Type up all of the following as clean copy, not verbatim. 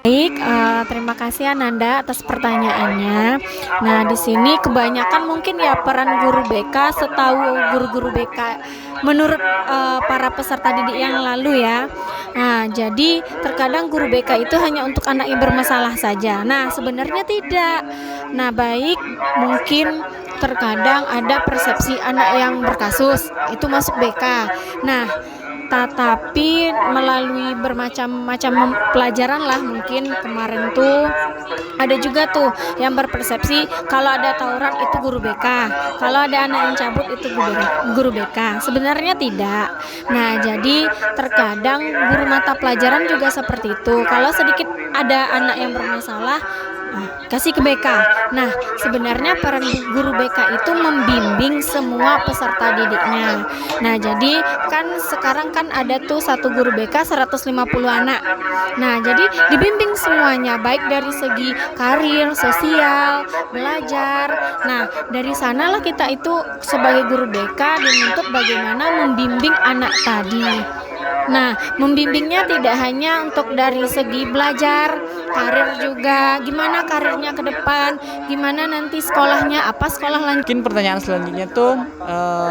Baik, terima kasih Ananda atas pertanyaannya. Nah, di sini kebanyakan mungkin ya peran guru BK setahu guru-guru BK menurut para peserta didik yang lalu ya. Nah, jadi terkadang guru BK itu hanya untuk anak yang bermasalah saja. Nah, sebenarnya tidak. Nah, baik mungkin terkadang ada persepsi anak yang berkasus itu masuk BK. Nah, tetapi melalui bermacam-macam pelajaran lah mungkin kemarin tuh ada juga tuh yang berpersepsi kalau ada tawuran itu guru BK, kalau ada anak yang cabut itu guru BK. Sebenarnya tidak. Nah, jadi terkadang guru mata pelajaran juga seperti itu. Kalau sedikit ada anak yang bermasalah, kasih ke BK. Nah, sebenarnya peran guru BK itu membimbing semua peserta didiknya. Nah, jadi kan sekarang kan ada tuh satu guru BK 150 anak. Nah, jadi dibimbing semuanya baik dari segi karir, sosial, belajar. Nah, dari sanalah kita itu sebagai guru BK dinuntut bagaimana membimbing anak tadi. Nah, membimbingnya tidak hanya untuk dari segi belajar, karir juga, gimana karirnya ke depan, gimana nanti sekolahnya, apa sekolah lanjut. Mungkin pertanyaan selanjutnya tuh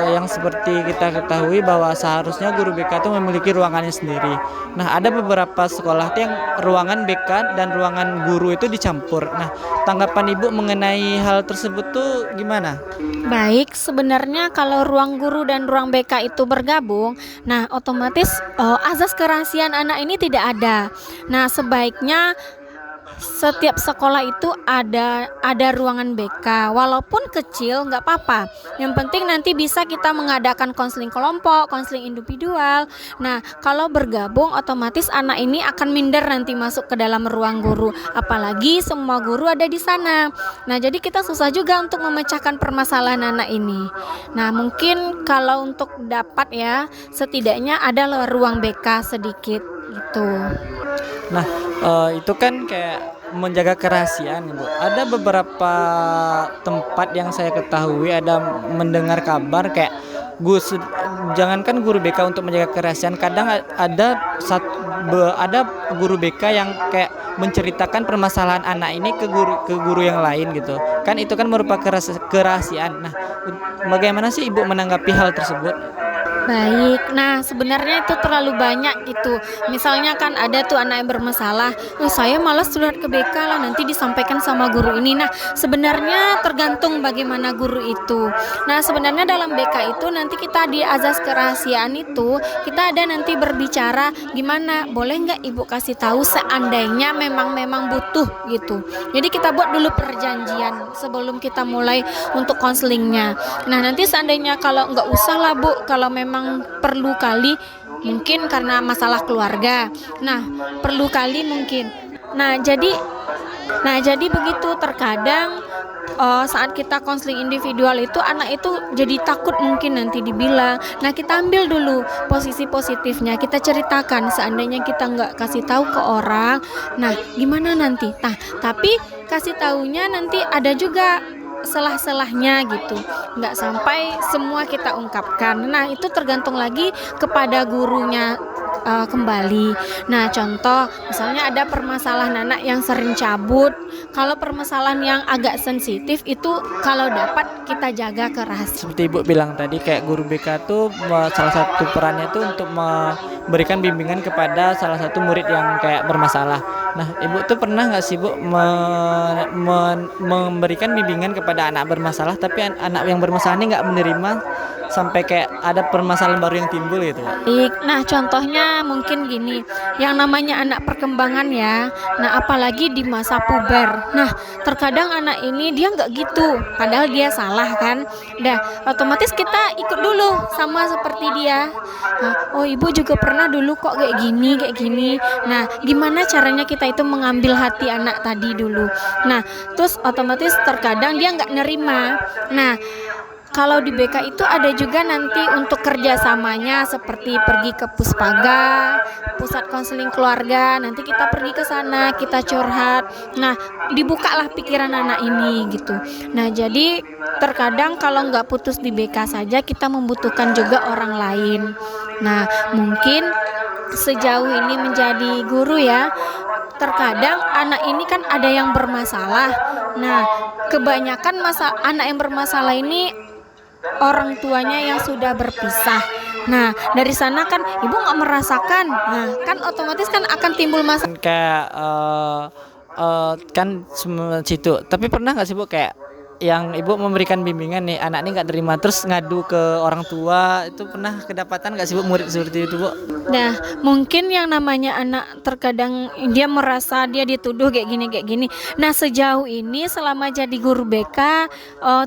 yang seperti kita ketahui bahwa seharusnya guru BK tuh memiliki ruangannya sendiri. Nah, ada beberapa sekolah tuh yang ruangan BK dan ruangan guru itu dicampur. Nah, tanggapan Ibu mengenai hal tersebut tuh gimana? Baik, sebenarnya kalau ruang guru dan ruang BK itu bergabung, nah otomatis azas kerahasiaan anak ini tidak ada. Nah, sebaiknya setiap sekolah itu ada ruangan BK, walaupun kecil nggak apa-apa. Yang penting nanti bisa kita mengadakan konseling kelompok, konseling individual. Nah, kalau bergabung otomatis anak ini akan minder nanti masuk ke dalam ruang guru. Apalagi semua guru ada di sana. Nah, jadi kita susah juga untuk memecahkan permasalahan anak ini. Nah, mungkin kalau untuk dapat ya, setidaknya ada ruang BK sedikit gitu. Nah, itu kan kayak menjaga kerahasiaan, Ibu. Ada beberapa tempat yang saya ketahui ada mendengar kabar kayak jangankan guru BK untuk menjaga kerahasiaan, kadang ada guru BK yang kayak menceritakan permasalahan anak ini ke guru yang lain gitu. Kan itu kan merupakan kerahasiaan. Nah, bagaimana sih Ibu menanggapi hal tersebut? Baik, nah sebenarnya itu terlalu banyak gitu. Misalnya kan ada tuh anak yang bermasalah, saya malas surat ke BK lah, nanti disampaikan sama guru ini. Nah, sebenarnya tergantung bagaimana guru itu. Nah, sebenarnya dalam BK itu nanti kita di azas kerahasiaan itu, kita ada nanti berbicara gimana, boleh nggak Ibu kasih tahu seandainya memang butuh gitu. Jadi kita buat dulu perjanjian sebelum kita mulai untuk konselingnya. Nah, nanti seandainya kalau nggak usah lah Bu, kalau memang perlu kali mungkin karena masalah keluarga. Nah, perlu kali mungkin. Nah, jadi begitu terkadang saat kita konseling individual itu anak itu jadi takut mungkin nanti dibilang. Nah, kita ambil dulu posisi positifnya, kita ceritakan seandainya kita nggak kasih tahu ke orang. Nah, gimana nanti? Nah, tapi kasih taunya nanti ada juga selah-selahnya gitu, nggak sampai semua kita ungkapkan. Nah, itu tergantung lagi kepada gurunya kembali. Nah, contoh misalnya ada permasalahan anak yang sering cabut. Kalau permasalahan yang agak sensitif itu kalau dapat kita jaga kerahasiaan. Seperti Ibu bilang tadi, kayak guru BK tuh salah satu perannya tuh untuk memberikan bimbingan kepada salah satu murid yang kayak bermasalah. Nah, Ibu tuh pernah nggak sih Bu memberikan bimbingan kepada anak bermasalah, tapi anak yang bermasalah ini nggak menerima sampai kayak ada permasalahan baru yang timbul gitu? Baik, nah contohnya mungkin gini, yang namanya anak perkembangan ya. Nah, apalagi di masa puber. Nah, terkadang anak ini dia nggak gitu, padahal dia salah kan. Dah, otomatis kita ikut dulu sama seperti dia. Nah, oh ibu juga pernah dulu kok kayak gini. Nah, gimana caranya kita itu mengambil hati anak tadi dulu. Nah, terus otomatis terkadang dia nggak nerima. Nah, kalau di BK itu ada juga nanti untuk kerjasamanya seperti pergi ke Puspaga, pusat konseling keluarga, nanti kita pergi ke sana, kita curhat. Nah, dibukalah pikiran anak ini gitu. Nah, jadi terkadang kalau nggak putus di BK saja, kita membutuhkan juga orang lain. Nah, mungkin sejauh ini menjadi guru ya, terkadang anak ini kan ada yang bermasalah. Nah, kebanyakan anak yang bermasalah ini orang tuanya yang sudah berpisah. Nah, dari sana kan ibu nggak merasakan. Nah, kan otomatis kan akan timbul masalah. Kayak kan situ. Tapi pernah nggak sih Bu kayak yang ibu memberikan bimbingan nih, anak ini nggak terima terus ngadu ke orang tua, itu pernah kedapatan nggak sih Bu murid seperti itu Bu? Nah, mungkin yang namanya anak terkadang dia merasa dia dituduh kayak gini. Nah, sejauh ini selama jadi guru BK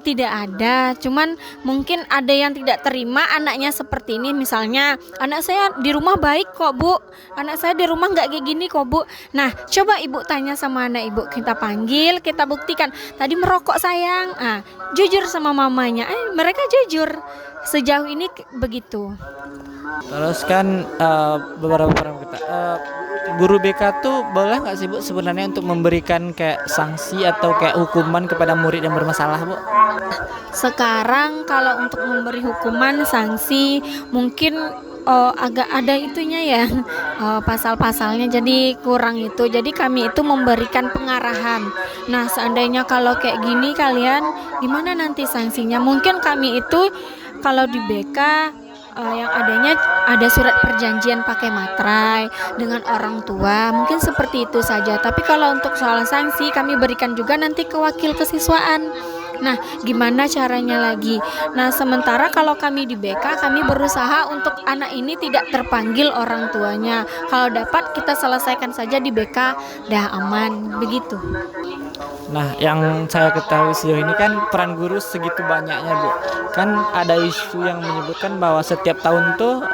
tidak ada. Cuman mungkin ada yang tidak terima anaknya seperti ini. Misalnya, anak saya di rumah baik kok Bu, anak saya di rumah nggak kayak gini kok Bu. Nah, coba ibu tanya sama anak ibu, kita panggil, kita buktikan. Tadi merokok sayang, jujur sama mamanya. Mereka jujur. Sejauh ini begitu. Terus kan beberapa orang kita guru BK tuh boleh nggak sih Bu sebenarnya untuk memberikan kayak sanksi atau kayak hukuman kepada murid yang bermasalah Bu? Sekarang kalau untuk memberi hukuman sanksi mungkin agak ada itunya ya, pasal-pasalnya jadi kurang itu. Jadi kami itu memberikan pengarahan. Nah, seandainya kalau kayak gini kalian gimana nanti sanksinya? Mungkin kami itu kalau di BK yang adanya ada surat perjanjian pakai materai dengan orang tua, mungkin seperti itu saja. Tapi kalau untuk soal sanksi kami berikan juga nanti ke wakil kesiswaan. Nah, gimana caranya lagi? Nah, sementara kalau kami di BK, kami berusaha untuk anak ini tidak terpanggil orang tuanya. Kalau dapat kita selesaikan saja di BK, dah aman, begitu. Nah, yang saya ketahui sejauh ini kan peran guru segitu banyaknya Bu. Kan ada isu yang menyebutkan bahwa setiap tahun tuh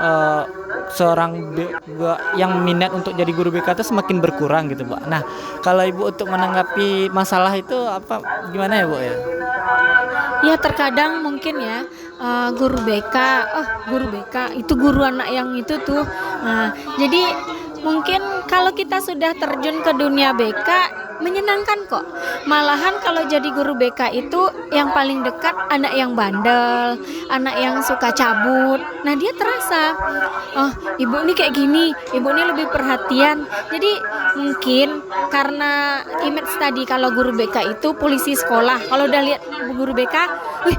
yang minat untuk jadi guru BK itu semakin berkurang gitu Bu. Nah, kalau Ibu untuk menanggapi masalah itu gimana ya Bu ya? Ya terkadang mungkin ya guru BK itu guru anak yang itu tuh. Nah, jadi mungkin kalau kita sudah terjun ke dunia BK menyenangkan kok. Malahan kalau jadi guru BK itu yang paling dekat anak yang bandel, anak yang suka cabut. Nah, dia terasa, oh ibu ini kayak gini, ibu ini lebih perhatian. Jadi mungkin karena image tadi kalau guru BK itu polisi sekolah. Kalau udah lihat guru BK,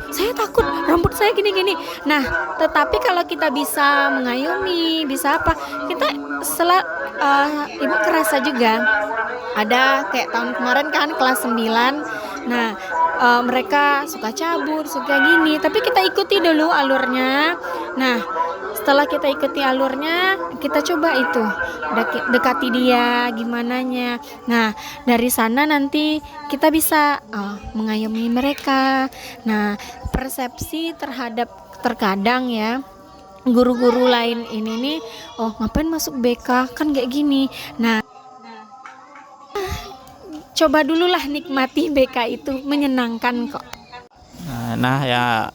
saya takut, rambut saya gini-gini. Nah, tetapi kalau kita bisa mengayomi, bisa apa, kita ibu kerasa juga. Ada kayak tahun kemarin kan kelas 9. Nah, mereka suka cabut, suka gini, tapi kita ikuti dulu alurnya. Nah, setelah kita ikuti alurnya, kita coba itu dekati dia gimananya. Nah, dari sana nanti kita bisa mengayomi mereka. Nah, persepsi terkadang ya guru-guru lain ini nih, ngapain masuk BK kan kayak gini. Nah, coba dululah nikmati BK itu menyenangkan kok. Nah ya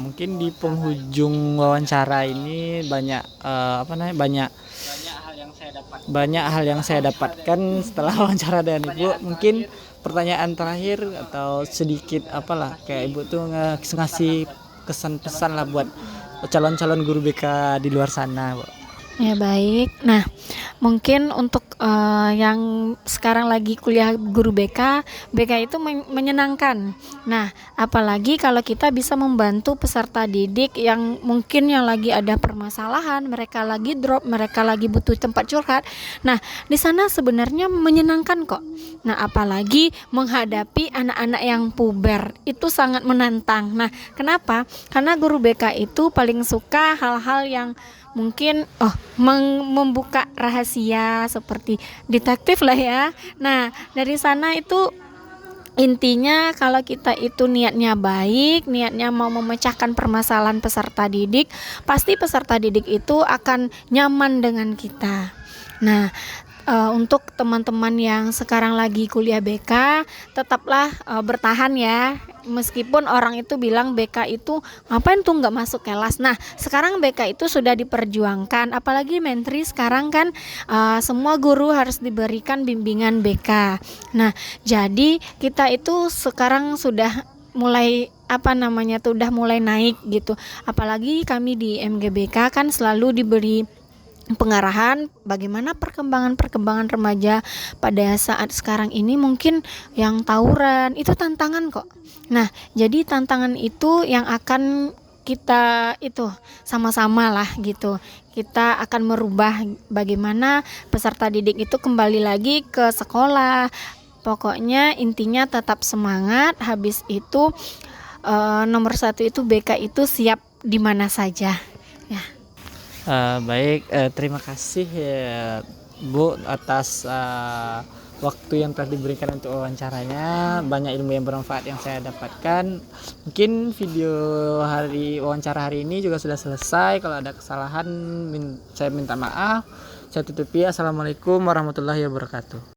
mungkin di penghujung wawancara ini banyak banyak hal yang saya dapatkan setelah wawancara dengan Ibu. Mungkin pertanyaan terakhir atau sedikit kayak Ibu tuh ngasih kesan-pesan lah buat calon-calon guru BK di luar sana Bu. Ya baik. Nah, mungkin untuk yang sekarang lagi kuliah guru BK itu menyenangkan. Nah, apalagi kalau kita bisa membantu peserta didik yang mungkin yang lagi ada permasalahan, mereka lagi drop, mereka lagi butuh tempat curhat. Nah, di sana sebenarnya menyenangkan kok. Nah, apalagi menghadapi anak-anak yang puber itu sangat menantang. Nah, kenapa? Karena guru BK itu paling suka hal-hal yang mungkin membuka rahasia seperti detektif lah ya. Nah, dari sana itu intinya kalau kita itu niatnya baik, niatnya mau memecahkan permasalahan peserta didik, pasti peserta didik itu akan nyaman dengan kita. Nah, untuk teman-teman yang sekarang lagi kuliah BK, tetaplah bertahan ya. Meskipun orang itu bilang BK itu ngapain tuh nggak masuk kelas. Nah, sekarang BK itu sudah diperjuangkan, apalagi Menteri sekarang kan semua guru harus diberikan bimbingan BK. Nah, jadi kita itu sekarang sudah mulai udah mulai naik gitu. Apalagi kami di MGBK kan selalu diberi pengarahan bagaimana perkembangan remaja pada saat sekarang ini, mungkin yang tawuran itu tantangan kok. Nah, jadi tantangan itu yang akan kita itu sama-sama lah gitu. Kita akan merubah bagaimana peserta didik itu kembali lagi ke sekolah. Pokoknya intinya tetap semangat. Habis itu nomor satu itu BK itu siap di mana saja. Ya. Baik, terima kasih ya Bu atas waktu yang telah diberikan untuk wawancaranya. Banyak ilmu yang bermanfaat yang saya dapatkan. Mungkin video wawancara hari ini juga sudah selesai. Kalau ada kesalahan saya minta maaf. Saya tutupi. Assalamualaikum warahmatullahi wabarakatuh.